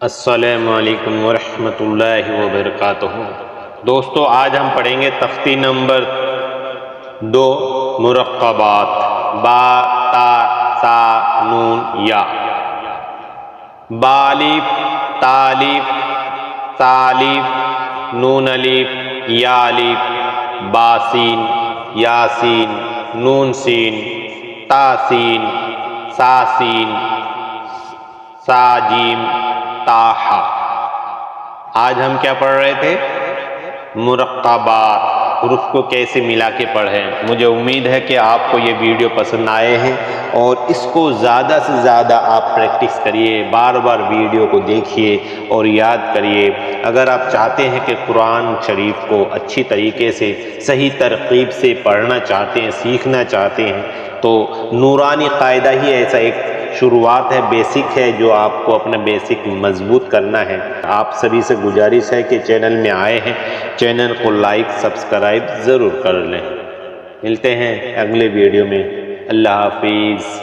السلام علیکم ورحمۃ اللہ وبرکاتہ۔ دوستو، آج ہم پڑھیں گے تختی نمبر 2 مرقبات با تا سا نون یا۔ با الف، تا الف، سا الف، نون الف، یا الف، با سین، یا سین، نون سین، تا سین، سا سین، سا جیم، تا ہا۔ آج ہم کیا پڑھ رہے تھے؟ مرقبات، حروف کو کیسے ملا کے پڑھیں۔ مجھے امید ہے کہ آپ کو یہ ویڈیو پسند آئے ہیں اور اس کو زیادہ سے زیادہ آپ پریکٹس کریے، بار بار ویڈیو کو دیکھیے اور یاد کریے۔ اگر آپ چاہتے ہیں کہ قرآن شریف کو اچھی طریقے سے صحیح ترتیب سے پڑھنا چاہتے ہیں، سیکھنا چاہتے ہیں، تو نورانی قاعدہ ہی ایسا ایک شروعات ہے، بیسک ہے، جو آپ کو اپنا بیسک مضبوط کرنا ہے۔ آپ سبھی سے گزارش ہے کہ چینل میں آئے ہیں، چینل کو لائک سبسکرائب ضرور کر لیں۔ ملتے ہیں اگلے ویڈیو میں۔ اللہ حافظ۔